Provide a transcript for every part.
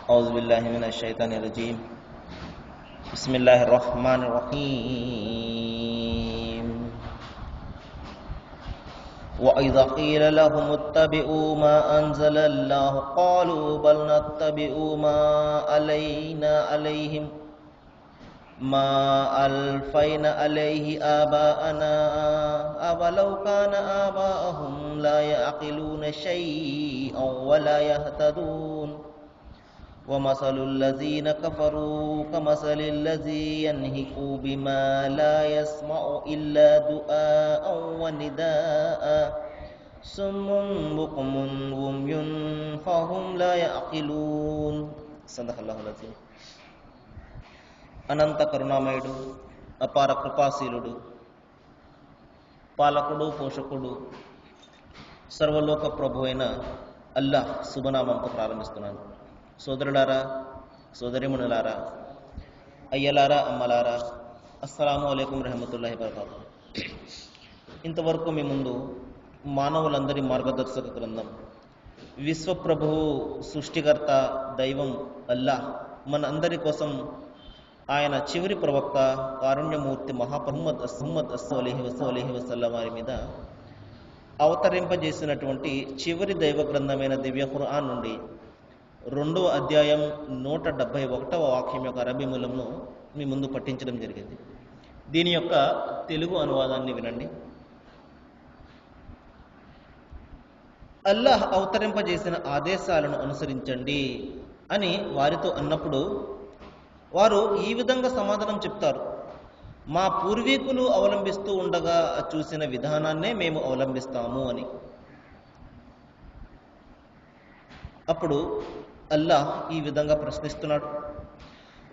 أعوذ بالله من الشيطان الرجيم. بسم الله الرحمن الرحيم. وإذا قيل لهم اتبعوا ما أنزل الله قالوا بل نتبع ما ألفينا عليه آباءنا أولو كان آباءهم لا يعقلون شيئا ولا يهتدون ومثل الذين كفروا كمثل الذي ينهق بما لا يسمع إلا دعاء ونداء صم بكم عمي فهم لا يعقلون. صدق الله العظيم. అనంత కరుణామయుడు, అపార కృపాశీలుడు, పాలకుడు, పోషకుడు, సర్వలోక ప్రభు అయిన అల్లాహ్ శుభనామంతో ప్రారంభిస్తున్నాను. సోదరులారా, సోదరిమణులారా, అయ్యలారా, అమ్మలారా, అస్సలాము అలైకుం రహమతుల్లాహి వబరకాతుహు. ఇంతవరకు మీ ముందు మానవులందరి మార్గదర్శక గ్రంథం, విశ్వప్రభువు, సృష్టికర్త, దైవం అల్లాహ్ మన అందరి కోసం ఆయన చివరి ప్రవక్త కారుణ్యమూర్తి మహాప్రహమ్మద్ అస్సలైహి వసల్లం వారి మీద అవతరింపజేసినటువంటి చివరి దైవ గ్రంథమైన దివ్య ఖురాన్ నుండి 2వ అధ్యాయం 171వ వాక్యం యొక్క అరబీ మూలంను మీ ముందు పఠించడం జరిగింది. దీని యొక్క తెలుగు అనువాదాన్ని వినండి. అల్లాహ్ అవతరింపజేసిన ఆదేశాలను అనుసరించండి అని వారితో అన్నప్పుడు వారు ఈ విధంగా సమాధానం చెప్తారు: మా పూర్వీకులు అవలంబిస్తూ ఉండగా చూసిన విధానాన్నే మేము అవలంబిస్తాము అని. అప్పుడు అల్లాహ్ ఈ విధంగా ప్రశ్నిస్తున్నాడు: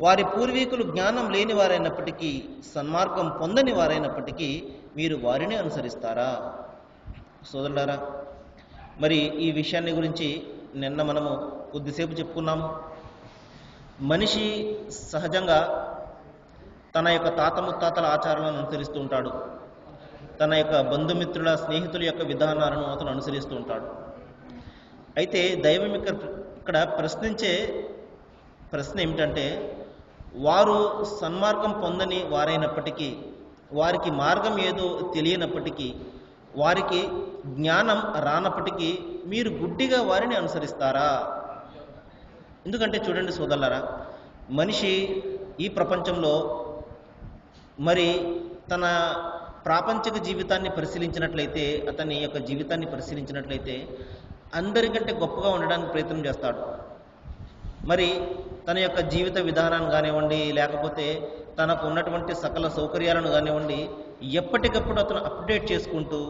వారి పూర్వీకులు జ్ఞానం లేని వారైనప్పటికీ, సన్మార్గం పొందని వారైనప్పటికీ మీరు వారిని అనుసరిస్తారా? సోదరులారా, మరి ఈ విషయాన్ని గురించి నిన్న మనము కొద్దిసేపు చెప్పుకున్నాము. మనిషి సహజంగా తన యొక్క తాత ముత్తాతల ఆచారాలను అనుసరిస్తూ ఉంటాడు. తన యొక్క బంధుమిత్రుల, స్నేహితుల యొక్క విధానాలను అతను అనుసరిస్తూ ఉంటాడు. అయితే దైవం ఇక్కడ ప్రశ్నించే ప్రశ్న ఏమిటంటే, వారు సన్మార్గం పొందని వారైనప్పటికీ, వారికి మార్గం ఏదో తెలియనప్పటికీ, వారికి జ్ఞానం రానప్పటికీ మీరు గుడ్డిగా వారిని అనుసరిస్తారా? ఎందుకంటే చూడండి సోదరులారా, మనిషి ఈ ప్రపంచంలో మరి తన ప్రాపంచిక జీవితాన్ని పరిశీలించినట్లయితే, అతని యొక్క జీవితాన్ని పరిశీలించినట్లయితే అందరికంటే గొప్పగా ఉండడానికి ప్రయత్నం చేస్తాడు. మరి తన యొక్క జీవిత విధానాన్ని కానివ్వండి, లేకపోతే తనకు ఉన్నటువంటి సకల సౌకర్యాలను కానివ్వండి, ఎప్పటికప్పుడు అతను అప్డేట్ చేసుకుంటూ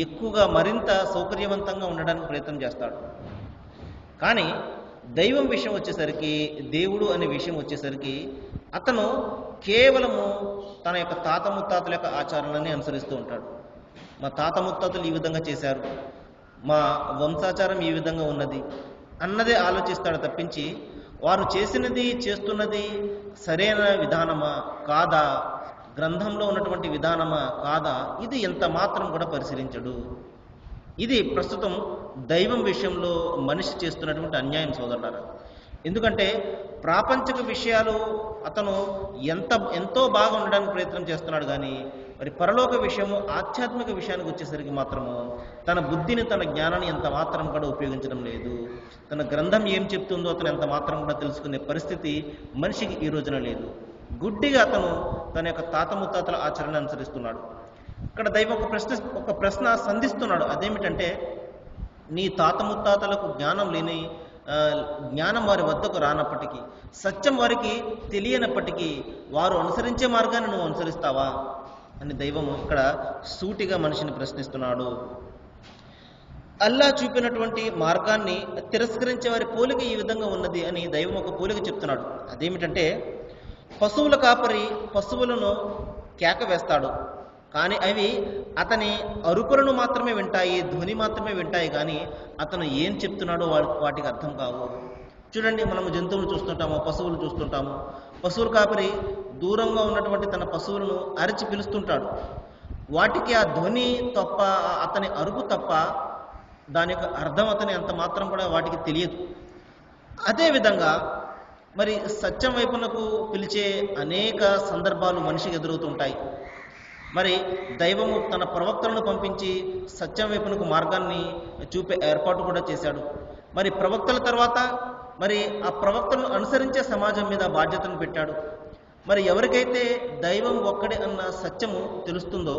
ఎక్కువగా మరింత సౌకర్యవంతంగా ఉండడానికి ప్రయత్నం చేస్తాడు. కానీ దైవం విషయం వచ్చేసరికి, దేవుడు అనే విషయం వచ్చేసరికి అతను కేవలము తన యొక్క తాత ముత్తాతల యొక్క ఆచారాలన్నీ అనుసరిస్తూ ఉంటాడు. మా తాత ముత్తాతలు ఈ విధంగా చేశారు, మా వంశాచారం ఈ విధంగా ఉన్నది అన్నదే ఆలోచిస్తాడు తప్పించి, వారు చేసినది, చేస్తున్నది సరైన విధానమా కాదా, గ్రంథంలో ఉన్నటువంటి విధానమా కాదా, ఇది ఎంత మాత్రం కూడా పరిశీలించడు. ఇది ప్రస్తుతం దైవం విషయంలో మనిషి చేస్తున్నటువంటి అన్యాయం సోదరులారా. ఎందుకంటే ప్రాపంచిక విషయాలు అతను ఎంతో బాగా ఉండడానికి ప్రయత్నం చేస్తున్నాడు, కానీ మరి పరలోక విషయము, ఆధ్యాత్మిక విషయానికి వచ్చేసరికి మాత్రము తన బుద్ధిని, తన జ్ఞానాన్ని ఎంత మాత్రం కూడా ఉపయోగించడం లేదు. తన గ్రంథం ఏం చెప్తుందో అతను ఎంత మాత్రం కూడా తెలుసుకునే పరిస్థితి మనిషికి ఈ రోజున లేదు. గుడ్డిగా అతను తన యొక్క తాత ముత్తాతల ఆచరణ అనుసరిస్తున్నాడు. ఇక్కడ దైవం ఒక ప్రశ్న సంధిస్తున్నాడు. అదేమిటంటే, నీ తాత ముత్తాతలకు జ్ఞానం వారి వద్దకు రానప్పటికీ, సత్యం వారికి తెలియనప్పటికీ వారు అనుసరించే మార్గాన్ని నువ్వు అనుసరిస్తావా అని దైవం ఇక్కడ సూటిగా మనిషిని ప్రశ్నిస్తున్నాడు. అల్లాహ్ చూపినటువంటి మార్గాన్ని తిరస్కరించే వారి పోలిక ఈ విధంగా ఉన్నది అని దైవం ఒక పోలిక చెప్తున్నాడు. అదేమిటంటే, పశువుల కాపరి పశువులను కేక వేస్తాడు, కానీ అవి అతని అరుపులను మాత్రమే వింటాయి, ధ్వని మాత్రమే వింటాయి, కానీ అతను ఏం చెప్తున్నాడో వాటికి అర్థం కావు. చూడండి, మనము జంతువులు చూస్తుంటాము, పశువులు చూస్తుంటాము. పశువుల కాపరి దూరంగా ఉన్నటువంటి తన పశువులను అరిచి పిలుస్తుంటాడు. వాటికి ఆ ధ్వని తప్ప, అతని అరుపు తప్ప దాని యొక్క అర్థం అతని అంత మాత్రం కూడా వాటికి తెలియదు. అదేవిధంగా మరి సత్యం వైపునకు పిలిచే అనేక సందర్భాలు మనిషికి ఎదురవుతుంటాయి. మరి దైవము తన ప్రవక్తలను పంపించి సత్యం వైపునకు మార్గాన్ని చూపే ఏర్పాటు కూడా చేశాడు. మరి ప్రవక్తల తర్వాత మరి ఆ ప్రవక్తలను అనుసరించే సమాజం మీద బాధ్యతను పెట్టాడు. మరి ఎవరికైతే దైవం ఒక్కడే అన్న సత్యము తెలుస్తుందో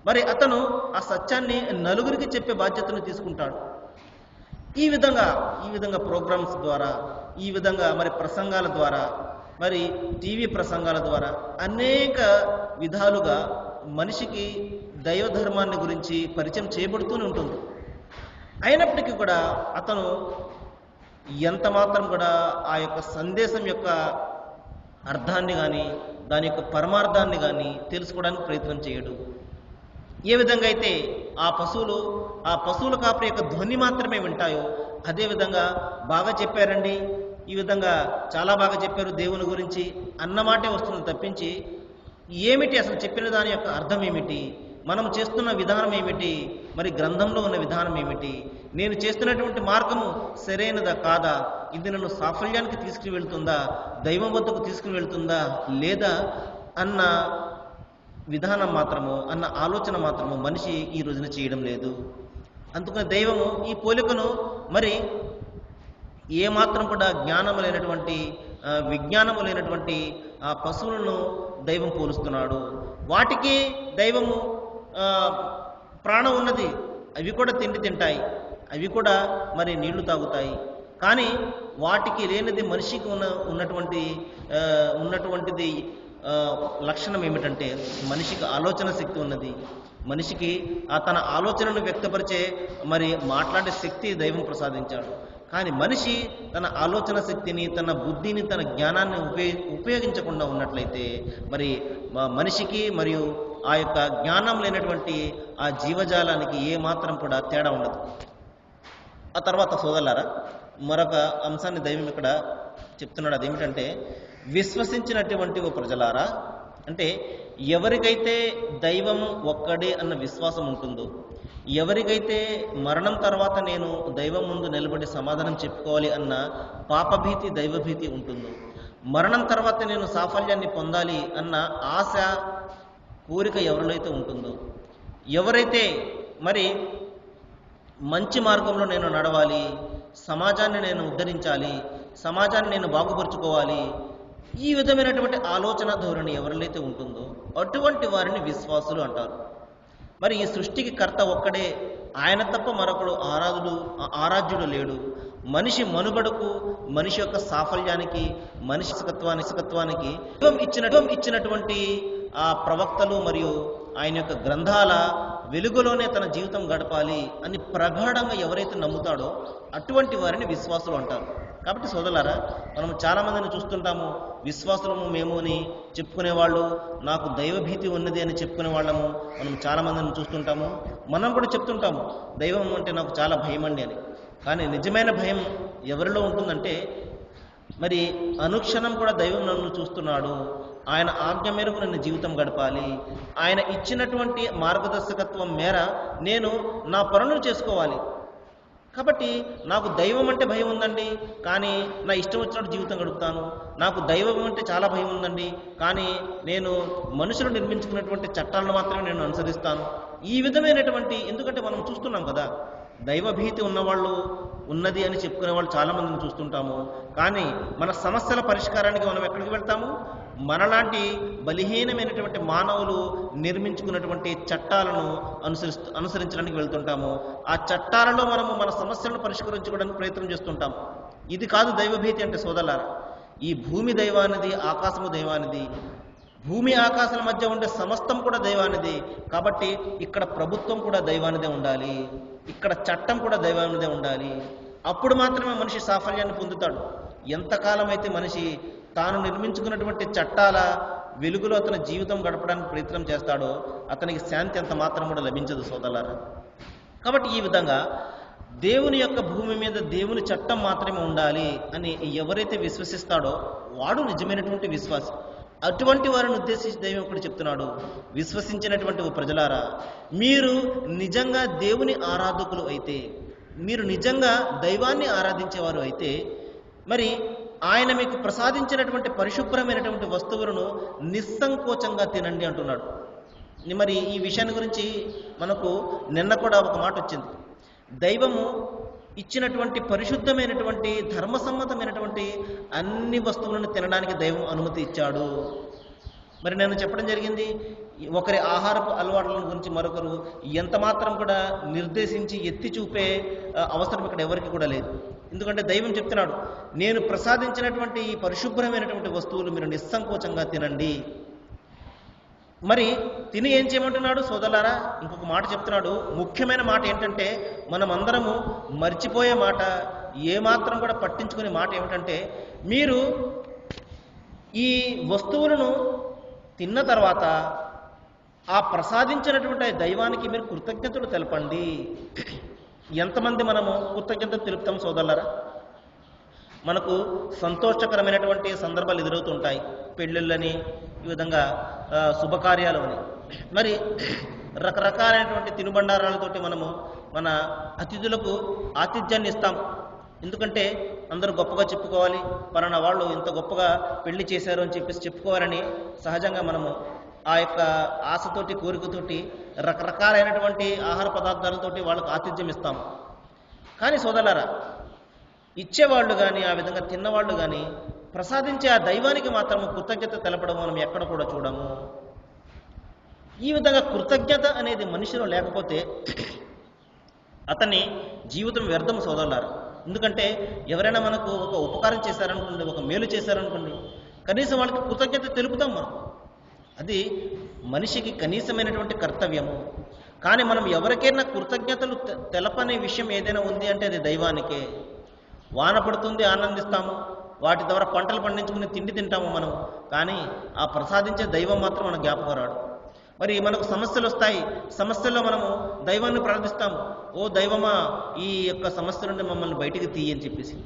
మరి అతను ఆ సత్యాన్ని నలుగురికి చెప్పే బాధ్యతను తీసుకుంటాడు. ఈ విధంగా ప్రోగ్రామ్స్ ద్వారా, ఈ విధంగా మరి ప్రసంగాల ద్వారా, మరి టీవీ ప్రసంగాల ద్వారా అనేక విధాలుగా మనిషికి దైవ ధర్మాన్ని గురించి పరిచయం చేయబడుతూనే ఉంటుంది. అయినప్పటికీ కూడా అతను ఎంత మాత్రం కూడా ఆ యొక్క సందేశం యొక్క అర్థాన్ని కానీ దాని యొక్క పరమార్థాన్ని కానీ తెలుసుకోవడానికి ప్రయత్నం చేయడు. ఏ విధంగా అయితే ఆ పశువుల కాపరి యొక్క ధ్వని మాత్రమే వింటాయో అదేవిధంగా బాగా చెప్పారండి, ఈ విధంగా చాలా బాగా చెప్పారు దేవుని గురించి అన్నమాటే వస్తుంది తప్పించి ఏమిటి అసలు చెప్పిన దాని యొక్క అర్థం ఏమిటి, మనం చేస్తున్న విధానం ఏమిటి, మరి గ్రంథంలో ఉన్న విధానం ఏమిటి, నేను చేస్తున్నటువంటి మార్గము సరైనదా కాదా, ఇది నన్ను సాఫల్యానికి తీసుకుని వెళ్తుందా, దైవం వద్దకు తీసుకుని వెళ్తుందా లేదా అన్న విధానం మాత్రము, అన్న ఆలోచన మాత్రము మనిషి ఈ రోజున చేయడం లేదు. అందుకని దైవము ఈ పోలికను మరి ఏమాత్రం కూడా జ్ఞానము లేనటువంటి విజ్ఞానము లేనటువంటి ఆ పశువులను దైవం పోలుస్తున్నాడు. వాటికి దైవము ప్రాణం ఉన్నది, అవి కూడా తిండి తింటాయి, అవి కూడా మరి నీళ్లు తాగుతాయి. కానీ వాటికి లేనిది మనిషికి ఉన్నటువంటిది లక్షణం ఏమిటంటే మనిషికి ఆలోచన శక్తి ఉన్నది. మనిషికి తన ఆలోచనను వ్యక్తపరిచే మరి మాట్లాడే శక్తి దైవం ప్రసాదించాడు. కానీ మనిషి తన ఆలోచన శక్తిని, తన బుద్ధిని, తన జ్ఞానాన్ని ఉపయోగించకుండా ఉన్నట్లయితే మరి మనిషికి మరియు ఆ యొక్క జ్ఞానం లేనటువంటి ఆ జీవజాలానికి ఏమాత్రం కూడా తేడా ఉండదు. ఆ తర్వాత సోదరులారా మరొక అంశాన్ని దైవం ఇక్కడ చెప్తున్నాడు. అదేమిటంటే విశ్వసించినటువంటి ఓ ప్రజలారా, అంటే ఎవరికైతే దైవం ఒక్కడే అన్న విశ్వాసం ఉంటుందో, ఎవరికైతే మరణం తర్వాత నేను దైవం ముందు నిలబడి సమాధానం చెప్పుకోవాలి అన్న పాపభీతి దైవభీతి ఉంటుందో, మరణం తర్వాత నేను సాఫల్యాన్ని పొందాలి అన్న ఆశ కోరిక ఎవరిలో అయితే ఉంటుందో, ఎవరైతే మరి మంచి మార్గంలో నేను నడవాలి, సమాజాన్ని నేను ఉద్ధరించాలి, సమాజాన్ని నేను బాగుపరుచుకోవాలి, ఈ విధమైనటువంటి ఆలోచన ధోరణి ఎవరిలైతే ఉంటుందో అటువంటి వారిని విశ్వాసులు అంటారు. మరి ఈ సృష్టికి కర్త ఒక్కడే, ఆయన తప్ప మరొకడు ఆరాధ్యుడు లేడు. మనిషి మనుగడకు, మనిషి యొక్క సాఫల్యానికి, మనిషి సకత్వానికి ఇచ్చినటువంటి ఆ ప్రవక్తలు మరియు ఆయన యొక్క గ్రంథాల వెలుగులోనే తన జీవితం గడపాలి అని ప్రగాఢంగా ఎవరైతే నమ్ముతాడో అటువంటి వారిని విశ్వాసులు అంటారు. కాబట్టి సోదరులారా, మనం చాలామందిని చూస్తుంటాము, విశ్వాసులము మేము అని చెప్పుకునేవాళ్ళు, నాకు దైవభీతి ఉన్నది అని చెప్పుకునే వాళ్ళము మనం చాలామందిని చూస్తుంటాము. మనం కూడా చెప్తుంటాము దైవం అంటే నాకు చాలా భయం అండి అని. కానీ నిజమైన భయం ఎవరిలో ఉంటుందంటే మరి అనుక్షణం కూడా దైవం నన్ను చూస్తున్నాడు, ఆయన ఆజ్ఞ మేరకు నన్ను జీవితం గడపాలి, ఆయన ఇచ్చినటువంటి మార్గదర్శకత్వం మేర నేను నా పనులు చేసుకోవాలి. కాబట్టి నాకు దైవం అంటే భయం ఉందండి, కానీ నా ఇష్టం వచ్చినట్టు జీవితం గడుపుతాను. నాకు దైవం అంటే చాలా భయం ఉందండి, కానీ నేను మనుషులు నిర్మించుకున్నటువంటి చట్టాలను మాత్రమే నేను అనుసరిస్తాను. ఈ విధమైనటువంటి, ఎందుకంటే మనం చూస్తున్నాం కదా, దైవభీతి ఉన్నవాళ్ళు ఉన్నది అని చెప్పుకునే వాళ్ళు చాలామందిని చూస్తుంటాము. కానీ మన సమస్యల పరిష్కారానికి మనం ఎక్కడికి వెళ్తాము? మనలాంటి బలహీనమైనటువంటి మానవులు నిర్మించుకున్నటువంటి చట్టాలను అనుసరించడానికి వెళ్తుంటాము. ఆ చట్టాలలో మనము మన సమస్యలను పరిష్కరించుకోవడానికి ప్రయత్నం చేస్తుంటాం. ఇది కాదు దైవభీతి అంటే సోదరులారా. ఈ భూమి దైవానిది, ఆకాశము దైవానిది, భూమి ఆకాశాల మధ్య ఉండే సమస్తం కూడా దైవానిది. కాబట్టి ఇక్కడ ప్రభుత్వం కూడా దైవానిదే ఉండాలి, ఇక్కడ చట్టం కూడా దైవానిదే ఉండాలి. అప్పుడు మాత్రమే మనిషి సాఫల్యాన్ని పొందుతాడు. ఎంతకాలం అయితే మనిషి తాను నిర్మించుకున్నటువంటి చట్టాల వెలుగులో అతని జీవితం గడపడానికి ప్రయత్నం చేస్తాడో అతనికి శాంతి ఎంత మాత్రం కూడా లభించదు సోదరులారా. కాబట్టి ఈ విధంగా దేవుని యొక్క భూమి మీద దేవుని చట్టం మాత్రమే ఉండాలి అని ఎవరైతే విశ్వసిస్తాడో వాడు నిజమైనటువంటి విశ్వాసి. అటువంటి వారిని ఉద్దేశించి దైవం ఒకటి చెప్తున్నాడు, విశ్వసించినటువంటి ఓ ప్రజలారా, మీరు నిజంగా దేవుని ఆరాధకులు అయితే, మీరు నిజంగా దైవాన్ని ఆరాధించేవారు అయితే మరి ఆయన మీకు ప్రసాదించినటువంటి పరిశుభ్రమైనటువంటి వస్తువులను నిస్సంకోచంగా తినండి అంటున్నాడు. మరి ఈ విషయాన్ని గురించి మనకు నిన్న కూడా ఒక మాట వచ్చింది. దైవము ఇచ్చినటువంటి పరిశుద్ధమైనటువంటి ధర్మసమ్మతమైనటువంటి అన్ని వస్తువులను తినడానికి దైవం అనుమతి ఇచ్చాడు. మరి నేను చెప్పడం జరిగింది, ఒకరి ఆహారపు అలవాట్ల గురించి మరొకరు ఎంత మాత్రం కూడా నిర్దేశించి ఎత్తి చూపే అవసరం ఇక్కడ ఎవరికి కూడా లేదు. ఎందుకంటే దైవం చెప్తున్నాడు, నేను ప్రసాదించినటువంటి ఈ పరిశుభ్రమైనటువంటి వస్తువులు మీరు నిస్సంకోచంగా తినండి. మరి తిని ఏం చేయమంటున్నాడు సోదరులారా? ఇంకొక మాట చెప్తున్నాడు. ముఖ్యమైన మాట ఏంటంటే, మనమందరము మర్చిపోయే మాట, ఏమాత్రం కూడా పట్టించుకునే మాట ఏమిటంటే, మీరు ఈ వస్తువులను తిన్న తర్వాత ఆ ప్రసాదించినటువంటి దైవానికి మీరు కృతజ్ఞతలు తెలపండి. ఎంతమంది మనము కృతజ్ఞతలు తెలుపుతాం సోదరులారా? మనకు సంతోషకరమైనటువంటి సందర్భాలు ఎదురవుతుంటాయి, పెళ్ళిళ్ళని, ఈ విధంగా శుభకార్యాలు అని. మరి రకరకాలైనటువంటి తినుబండారాలతోటి మనము మన అతిథులకు ఆతిథ్యాన్ని ఇస్తాం. ఎందుకంటే అందరూ గొప్పగా చెప్పుకోవాలి, పలానా వాళ్ళు ఇంత గొప్పగా పెళ్లి చేశారు అని చెప్పేసి చెప్పుకోవాలని సహజంగా మనము ఆ యొక్క ఆశతోటి, కోరికతోటి రకరకాలైనటువంటి ఆహార పదార్థాలతోటి వాళ్ళకు ఆతిథ్యం ఇస్తాం. కానీ సోదరులారా, ఇచ్చేవాళ్ళు కానీ, ఆ విధంగా తిన్నవాళ్ళు కానీ ప్రసాదించే ఆ దైవానికి మాత్రము కృతజ్ఞత తెలపడం మనం ఎక్కడ కూడా చూడము. ఈ విధంగా కృతజ్ఞత అనేది మనిషిలో లేకపోతే అతని జీవితం వ్యర్థం సోదరులారా. ఎందుకంటే ఎవరైనా మనకు ఒక ఉపకారం చేశారనుకోండి, ఒక మేలు చేశారనుకోండి, కనీసం వాళ్ళకి కృతజ్ఞత తెలుపుతాం మనం. అది మనిషికి కనీసమైనటువంటి కర్తవ్యము. కానీ మనం ఎవరికైనా కృతజ్ఞతలు తెలపనే విషయం ఏదైనా ఉంది అంటే అది దైవానికే. వాన పడుతుంది, ఆనందిస్తాము, వాటి ద్వారా పంటలు పండించుకుని తిండి తింటాము మనం. కానీ ఆ ప్రసాదించే దైవం మాత్రం మన జ్ఞాపకం రాడు. మరి మనకు సమస్యలు వస్తాయి, సమస్యల్లో మనము దైవాన్ని ప్రార్థిస్తాము. ఓ దైవమా, ఈ యొక్క సమస్య నుండి మమ్మల్ని బయటికి తీయని చెప్పేసి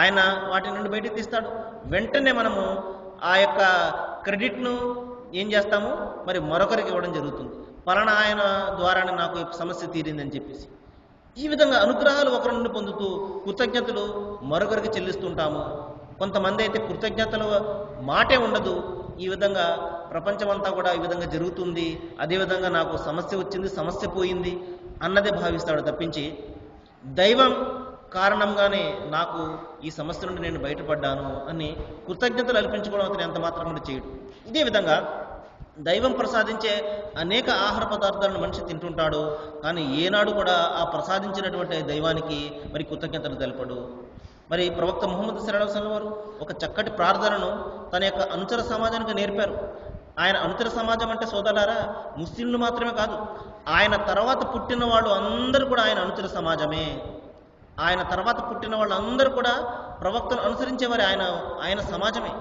ఆయన వాటి నుండి బయటికి తీస్తాడు. వెంటనే మనము ఆ యొక్క క్రెడిట్ను ఏం చేస్తాము, మరి మరొకరికి ఇవ్వడం జరుగుతుంది. పలానా ఆయన ద్వారానే నాకు ఈ సమస్య తీరిందని చెప్పేసి. ఈ విధంగా అనుగ్రహాలు ఒకరి నుండి పొందుతూ కృతజ్ఞతలు మరొకరికి చెల్లిస్తుంటాము. కొంతమంది అయితే కృతజ్ఞతలు మాటే ఉండదు. ఈ విధంగా ప్రపంచమంతా కూడా ఈ విధంగా జరుగుతుంది, అదేవిధంగా నాకు సమస్య వచ్చింది, సమస్య పోయింది అన్నదే భావిస్తాడు తప్పించి దైవం కారణంగానే నాకు ఈ సమస్య నుండి నేను బయటపడ్డాను అని కృతజ్ఞతలు అర్పించుకోవడం అతను ఎంత మాత్రం కూడా చేయడు. ఇదే విధంగా దైవం ప్రసాదించే అనేక ఆహార పదార్థాలను మనిషి తింటుంటాడు, కానీ ఏనాడు కూడా ఆ ప్రసాదించినటువంటి దైవానికి మరి కృతజ్ఞతలు తెలపడు. మరి ప్రవక్త ముహమ్మద్ సల్లల్లాహు అలైహి వసల్లం వారు ఒక చక్కటి ప్రార్థనను తన యొక్క అనుచర సమాజానికి నేర్పారు. ఆయన అనుచర సమాజం అంటే సోదరులారా, ముస్లింలు మాత్రమే కాదు, ఆయన తర్వాత పుట్టిన వాళ్ళు అందరూ కూడా ఆయన అనుచర సమాజమే. ఆయన తర్వాత పుట్టిన వాళ్ళందరూ కూడా ప్రవక్తను అనుసరించేవారు ఆయన సమాజమే.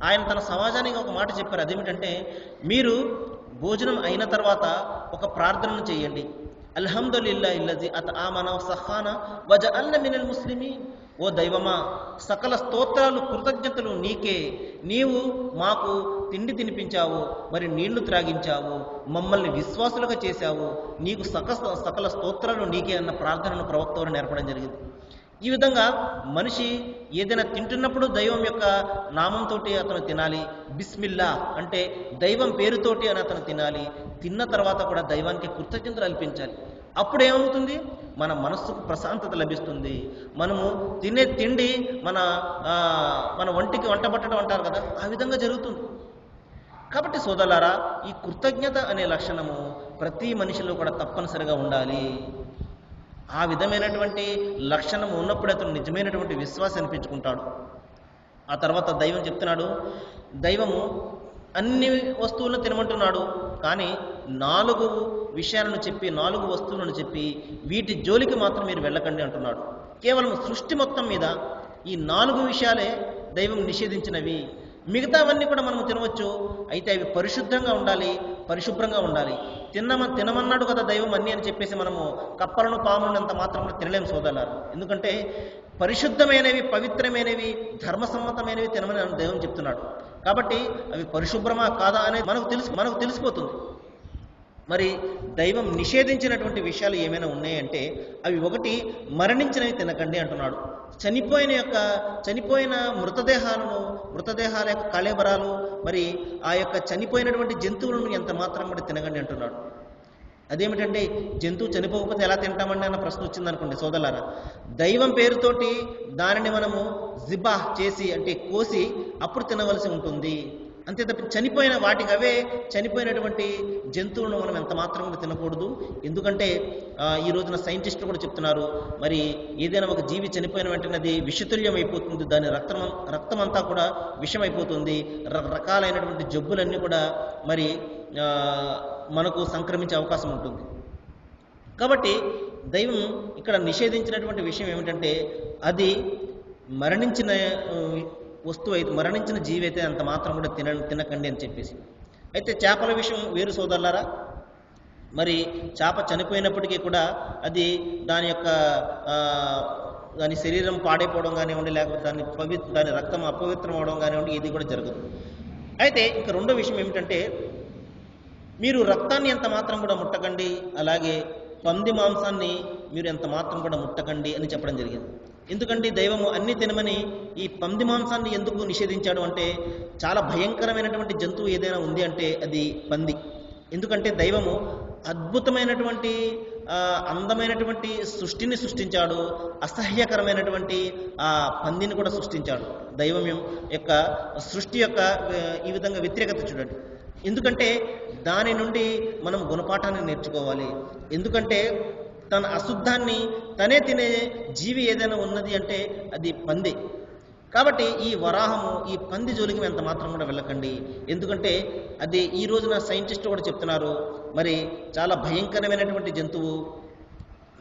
ఆయన తన సమాజానికి ఒక మాట చెప్పారు. అదేమిటంటే, మీరు భోజనం అయిన తర్వాత ఒక ప్రార్థనను చేయండి. అల్హమ్దులిల్లాహిల్లజీ అత్అమనా వసఖానా వజఅల్నా మినల్ ముస్లిమీన్. ఓ దైవమా, సకల స్తోత్రాలు, కృతజ్ఞతలు నీకే. నీవు మాకు తిండి తినిపించావు, మరి నీళ్లు త్రాగించావు, మమ్మల్ని విశ్వాసులుగా చేశావు, నీకు సకల స్తోత్రాలు నీకే అన్న ప్రార్థనను ప్రవక్త వారు నేర్పడం జరిగింది. ఈ విధంగా మనిషి ఏదైనా తింటున్నప్పుడు దైవం యొక్క నామంతో అతను తినాలి. బిస్మిల్లా అంటే దైవం పేరుతోటి అని అతను తినాలి. తిన్న తర్వాత కూడా దైవానికి కృతజ్ఞతలు అర్పించాలి. అప్పుడు ఏమవుతుంది, మన మనస్సుకు ప్రశాంతత లభిస్తుంది. మనము తినే తిండి మన ఒంటికి వంట పట్టడం అంటారు కదా, ఆ విధంగా జరుగుతుంది. కాబట్టి సోదరులారా, ఈ కృతజ్ఞత అనే లక్షణము ప్రతి మనిషిలో కూడా తప్పనిసరిగా ఉండాలి. ఆ విధమైనటువంటి లక్షణం ఉన్నప్పుడు అతను నిజమైనటువంటి విశ్వాసం అనిపించుకుంటాడు. ఆ తర్వాత దైవం చెప్తున్నాడు, దైవము అన్ని వస్తువులను తినమంటున్నాడు, కానీ 4 విషయాలను చెప్పి, 4 వస్తువులను చెప్పి వీటి జోలికి మాత్రం మీరు వెళ్ళకండి అంటున్నాడు. కేవలం సృష్టి మొత్తం మీద ఈ 4 విషయాలే దైవం నిషేధించినవి. మిగతావన్నీ కూడా మనం తినవచ్చు, అయితే అవి పరిశుద్ధంగా ఉండాలి, పరిశుభ్రంగా ఉండాలి. తినమన్నాడు కదా దైవం అన్నీ అని చెప్పేసి మనము కప్పలను, పాములను అంత మాత్రం తినలేము సోదరులారు. ఎందుకంటే పరిశుద్ధమైనవి, పవిత్రమైనవి, ధర్మసమ్మతమైనవి తినమని దైవం చెప్తున్నాడు. కాబట్టి అవి పరిశుభ్రమా కాదా అనేది మనకు తెలిసిపోతుంది. మరి దైవం నిషేధించినటువంటి విషయాలు ఏమైనా ఉన్నాయంటే అవి ఒకటి, మరణించినవి తినకండి అంటున్నాడు. చనిపోయిన మృతదేహాల యొక్క కళేబరాలు, మరి ఆ యొక్క చనిపోయినటువంటి జంతువులను ఎంత మాత్రం కూడా తినకండి అంటున్నాడు. అదేమిటంటే జంతువు చనిపోకపోతే ఎలా తింటామండి అన్న ప్రశ్న వచ్చిందనుకోండి సోదరులారా, దైవం పేరుతోటి దానిని మనము జిబా చేసి అంటే కోసి అప్పుడు తినవలసి ఉంటుంది. అంతే తప్ప చనిపోయిన వాటికి అవే చనిపోయినటువంటి జంతువులను మనం ఎంత మాత్రం కూడా తినకూడదు. ఎందుకంటే ఈ రోజున సైంటిస్టులు కూడా చెప్తున్నారు, మరి ఏదైనా ఒక జీవి చనిపోయిన వెంటనే అది విషతుల్యం అయిపోతుంది, దాని రక్తం అంతా కూడా విషం అయిపోతుంది, రకరకాలైనటువంటి జబ్బులన్నీ కూడా మరి మనకు సంక్రమించే అవకాశం ఉంటుంది. కాబట్టి దైవం ఇక్కడ నిషేధించినటువంటి విషయం ఏమిటంటే అది మరణించిన వస్తువు అయితే, మరణించిన జీవి అయితే అంత మాత్రం కూడా తినకండి అని చెప్పేసి. అయితే చేపల విషయం వేరు సోదరులారా. మరి చేప చనిపోయినప్పటికీ కూడా అది దాని శరీరం పాడైపోవడం కానివ్వండి, లేకపోతే దాని రక్తం అపవిత్రం అవడం కానివ్వండి, ఇది కూడా జరగదు. అయితే ఇంకా రెండో విషయం ఏమిటంటే మీరు రక్తాన్ని ఎంత మాత్రం కూడా ముట్టకండి, అలాగే పంది మాంసాన్ని మీరు ఎంత మాత్రం కూడా ముట్టకండి అని చెప్పడం జరిగింది. ఎందుకంటే దైవము అన్ని తినమని ఈ పంది మాంసాన్ని ఎందుకు నిషేధించాడు అంటే, చాలా భయంకరమైనటువంటి జంతువు ఏదైనా ఉంది అంటే అది పంది. ఎందుకంటే దైవము అద్భుతమైనటువంటి అందమైనటువంటి సృష్టిని సృష్టించాడు, అసహ్యకరమైనటువంటి ఆ పందిని కూడా సృష్టించాడు. దైవం యొక్క సృష్టి యొక్క ఈ విధంగా వ్యతిరేకత చూడండి. ఎందుకంటే దాని నుండి మనం గుణపాఠాన్ని నేర్చుకోవాలి. ఎందుకంటే తన అశుద్ధాన్ని తనే తినే జీవి ఏదైనా ఉన్నది అంటే అది పంది. కాబట్టి ఈ వరాహము, ఈ పంది జోలికి ఎంత మాత్రం కూడా వెళ్ళకండి. ఎందుకంటే అది ఈ రోజున సైంటిస్టులు కూడా చెప్తున్నారు, మరి చాలా భయంకరమైనటువంటి జంతువు.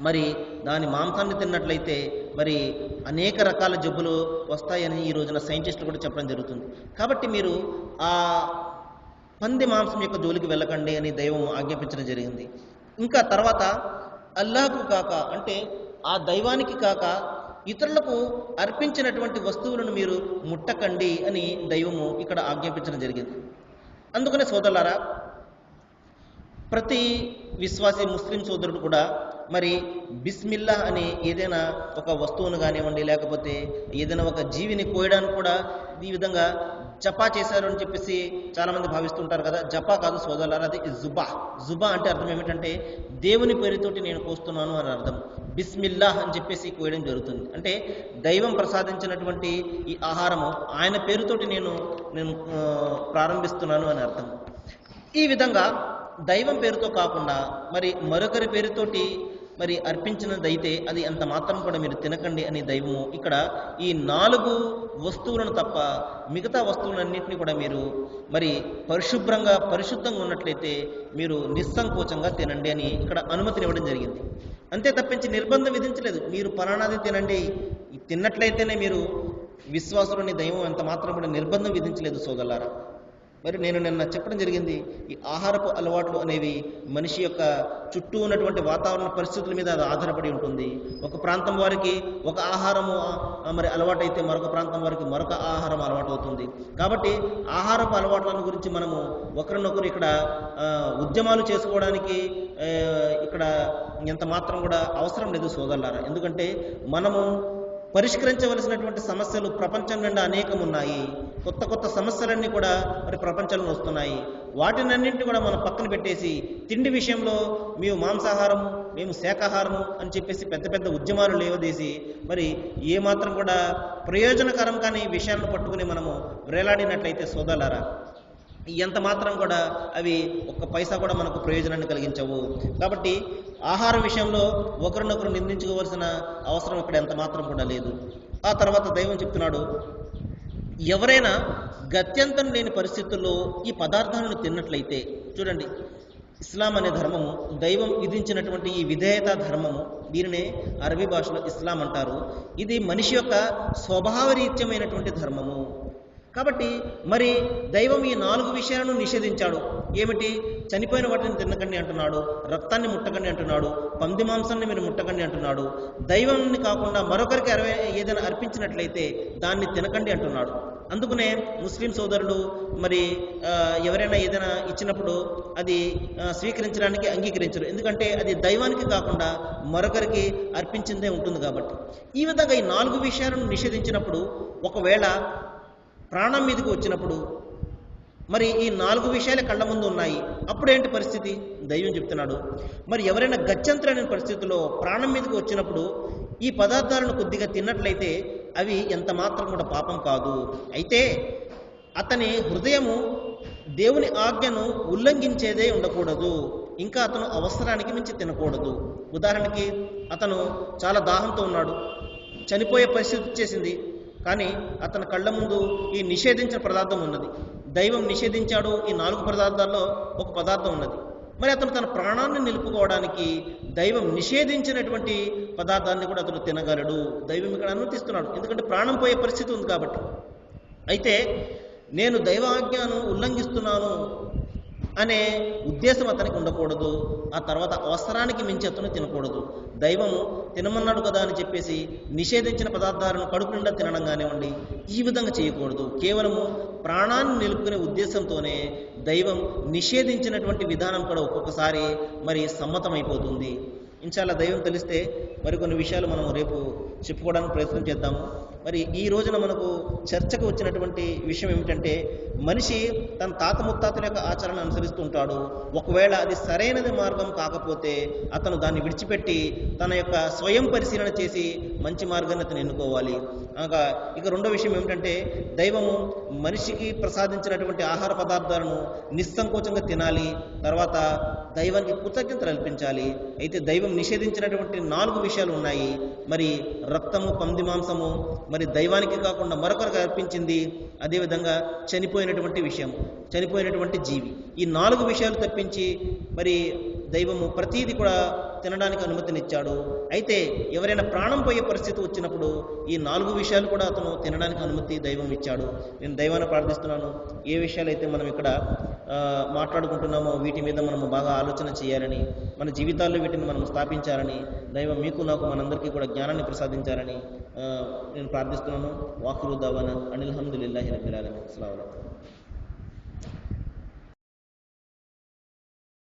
మరి దాని మాంసాన్ని తిన్నట్లయితే మరి అనేక రకాల జబ్బులు వస్తాయని ఈ రోజున సైంటిస్టులు కూడా చెప్పడం జరుగుతుంది. కాబట్టి మీరు ఆ పంది మాంసం యొక్క జోలికి వెళ్ళకండి అని దైవం ఆజ్ఞాపించడం జరిగింది. ఇంకా తర్వాత అల్లాహకు కాక అంటే ఆ దైవానికి కాక ఇతరులకు అర్పించినటువంటి వస్తువులను మీరు ముట్టకండి అని దైవము ఇక్కడ ఆజ్ఞాపించడం జరిగింది. అందుకనే సోదరులారా, ప్రతి విశ్వాసి ముస్లిం సోదరుడు కూడా మరి బిస్మిల్లా అని ఏదైనా ఒక వస్తువును కానివ్వండి, లేకపోతే ఏదైనా ఒక జీవిని కోయడానికి కూడా ఈ విధంగా జపా చేశారు అని చెప్పేసి చాలామంది భావిస్తుంటారు కదా. జపా కాదు సోదరులారా, అది జుబా అంటే అర్థం ఏమిటంటే దేవుని పేరుతోటి నేను కోస్తున్నాను అని అర్థం. బిస్మిల్లా అని చెప్పేసి కోయడం జరుగుతుంది. అంటే దైవం ప్రసాదించినటువంటి ఈ ఆహారము ఆయన పేరుతోటి నేను ప్రారంభిస్తున్నాను అని అర్థం. ఈ విధంగా దైవం పేరుతో కాకుండా మరి మరొకరి పేరుతోటి మరి అర్పించినదైతే అది అంత మాత్రం కూడా మీరు తినకండి అని దైవము ఇక్కడ ఈ 4 వస్తువులను తప్ప మిగతా వస్తువులన్నింటినీ కూడా మీరు మరి పరిశుద్ధంగా ఉన్నట్లయితే మీరు నిస్సంకోచంగా తినండి అని ఇక్కడ అనుమతినివ్వడం జరిగింది. అంతే తప్పించి నిర్బంధం విధించలేదు. మీరు పలానాది తినండి, తిన్నట్లయితేనే మీరు విశ్వాసులని దైవం ఎంత మాత్రం కూడా నిర్బంధం విధించలేదు సోదరులారా. మరి నేను నిన్న చెప్పడం జరిగింది, ఈ ఆహారపు అలవాట్లు అనేవి మనిషి యొక్క చుట్టూ ఉన్నటువంటి వాతావరణ పరిస్థితుల మీద అది ఆధారపడి ఉంటుంది. ఒక ప్రాంతం వారికి ఒక ఆహారము మరి అలవాటు అయితే మరొక ప్రాంతం వారికి మరొక ఆహారం అలవాటు అవుతుంది. కాబట్టి ఆహారపు అలవాట్లను గురించి మనము ఒకరినొకరు ఇక్కడ ఉద్యమాలు చేసుకోవడానికి ఇక్కడ ఎంత మాత్రం కూడా అవసరం లేదు సోదరులారా. ఎందుకంటే మనము పరిష్కరించవలసినటువంటి సమస్యలు ప్రపంచం నిండా అనేకం ఉన్నాయి. కొత్త సమస్యలన్నీ కూడా మరి ప్రపంచంలో వస్తున్నాయి. వాటినన్నింటినీ కూడా మనం పక్కన పెట్టేసి తిండి విషయంలో మేము మాంసాహారము, మేము శాకాహారము అని చెప్పేసి పెద్ద ఉద్యమాలు లేవదీసి మరి ఏమాత్రం కూడా ప్రయోజనకరం కాని విషయాలను పట్టుకుని మనము వేలాడినట్లయితే సోదరులారా, ఎంత మాత్రం కూడా అవి ఒక్క పైసా కూడా మనకు ప్రయోజనాన్ని కలిగించవు. కాబట్టి ఆహారం విషయంలో ఒకరినొకరు నిందించుకోవాల్సిన అవసరం ఇక్కడ ఎంత మాత్రం కూడా లేదు. ఆ తర్వాత దైవం చెప్తున్నాడు, ఎవరైనా గత్యంతరం లేని పరిస్థితుల్లో ఈ పదార్థాలను తిన్నట్లయితే, చూడండి ఇస్లాం అనే ధర్మము దైవం విధించినటువంటి ఈ విధేయత ధర్మము, దీనినే అరబీ భాషలో ఇస్లాం అంటారు. ఇది మనిషి యొక్క స్వభావరీత్యమైనటువంటి ధర్మము. కాబట్టి మరి దైవం ఈ 4 విషయాలను నిషేధించాడు. ఏమిటి? చనిపోయిన వాటిని తినకండి అంటున్నాడు, రక్తాన్ని ముట్టకండి అంటున్నాడు, పంది మాంసాన్ని మీరు ముట్టకండి అంటున్నాడు, దైవాన్ని కాకుండా మరొకరికి ఏదైనా అర్పించినట్లయితే దాన్ని తినకండి అంటున్నాడు. అందుకనే ముస్లిం సోదరులు మరి ఎవరైనా ఏదైనా ఇచ్చినప్పుడు అది స్వీకరించడానికి అంగీకరించరు. ఎందుకంటే అది దైవానికి కాకుండా మరొకరికి అర్పించిందే ఉంటుంది కాబట్టి. ఈ విధంగా ఈ 4 విషయాలను నిషేధించినప్పుడు ఒకవేళ ప్రాణం మీదకి వచ్చినప్పుడు మరి ఈ 4 విషయాలే కళ్ళ ముందు ఉన్నాయి, అప్పుడేంటి పరిస్థితి? దైవం చెప్తున్నాడు, మరి ఎవరైనా గత్యంతరమైన పరిస్థితుల్లో ప్రాణం మీదకి వచ్చినప్పుడు ఈ పదార్థాలను కొద్దిగా తిన్నట్లయితే అవి ఎంత మాత్రం కూడా పాపం కాదు. అయితే అతని హృదయము దేవుని ఆజ్ఞను ఉల్లంఘించేదే ఉండకూడదు, ఇంకా అతను అవసరానికి మించి తినకూడదు. ఉదాహరణకి అతను చాలా దాహంతో ఉన్నాడు, చనిపోయే పరిస్థితి వచ్చేసింది, కానీ అతని కళ్ళ ముందు ఈ నిషేధించిన పదార్థం ఉన్నది. దైవం నిషేధించాడు, ఈ 4 పదార్థాల్లో ఒక పదార్థం ఉన్నది. మరి అతను తన ప్రాణాన్ని నిలుపుకోవడానికి దైవం నిషేధించినటువంటి పదార్థాన్ని కూడా అతను తినగలడు. దైవం ఇక్కడ అనుమతిస్తున్నాడు, ఎందుకంటే ప్రాణం పోయే పరిస్థితి ఉంది కాబట్టి. అయితే నేను దైవాజ్ఞను ఉల్లంఘిస్తున్నాను అనే ఉద్దేశం అతనికి ఉండకూడదు. ఆ తర్వాత అవసరానికి మించి అతను తినకూడదు. దైవము తినమన్నాడు కదా అని చెప్పేసి నిషేధించిన పదార్థాలను కడుపు నిండా తినడం కానివ్వండి, ఈ విధంగా చేయకూడదు. కేవలము ప్రాణాన్ని నిలుపుకునే ఉద్దేశంతోనే దైవం నిషేధించినటువంటి విధానం కూడా ఒక్కొక్కసారి మరి సమ్మతమైపోతుంది. ఇన్షాల్లా దైవం తెలిస్తే మరికొన్ని విషయాలు మనం రేపు చెప్పుకోవడానికి ప్రయత్నం చేద్దాము. మరి ఈ రోజున మనకు చర్చకు వచ్చినటువంటి విషయం ఏమిటంటే, మనిషి తన తాత ముత్తాతల యొక్క ఆచరణ అనుసరిస్తూ ఉంటాడు. ఒకవేళ అది సరైనది మార్గం కాకపోతే అతను దాన్ని విడిచిపెట్టి తన యొక్క స్వయం పరిశీలన చేసి మంచి మార్గాన్ని అతను ఎన్నుకోవాలి. ఇక రెండో విషయం ఏమిటంటే, దైవము మనిషికి ప్రసాదించినటువంటి ఆహార పదార్థాలను నిస్సంకోచంగా తినాలి, తర్వాత దైవానికి కృతజ్ఞతలు అర్పించాలి. అయితే దైవం నిషేధించినటువంటి 4 విషయాలు ఉన్నాయి. మరి రక్తము, పంది మాంసము, మరి దైవానికి కాకుండా మరొకరికి అర్పించింది, అదేవిధంగా చనిపోయినటువంటి విషయం, చనిపోయినటువంటి జీవి. ఈ 4 విషయాలు తప్పించి మరి దైవము ప్రతీది కూడా తినడానికి అనుమతినిచ్చాడు. అయితే ఎవరైనా ప్రాణం పోయే పరిస్థితి వచ్చినప్పుడు ఈ 4 విషయాలు కూడా అతను తినడానికి అనుమతి దైవం ఇచ్చాడు. నేను దైవాన్ని ప్రార్థిస్తున్నాను, ఏ విషయాలు అయితే మనం ఇక్కడ మాట్లాడుకుంటున్నామో వీటి మీద మనము బాగా ఆలోచన చేయాలని, మన జీవితాల్లో వీటిని మనం స్థాపించాలని, దైవం మీకు నాకు మనందరికీ కూడా జ్ఞానాన్ని ప్రసాదించాలని నేను ప్రార్థిస్తున్నాను. వాఖిరు దావానా అనిల్ హమ్దులిల్లాహి రబ్బిల్ ఆలమీన్. అస్సలాము అలైకుం.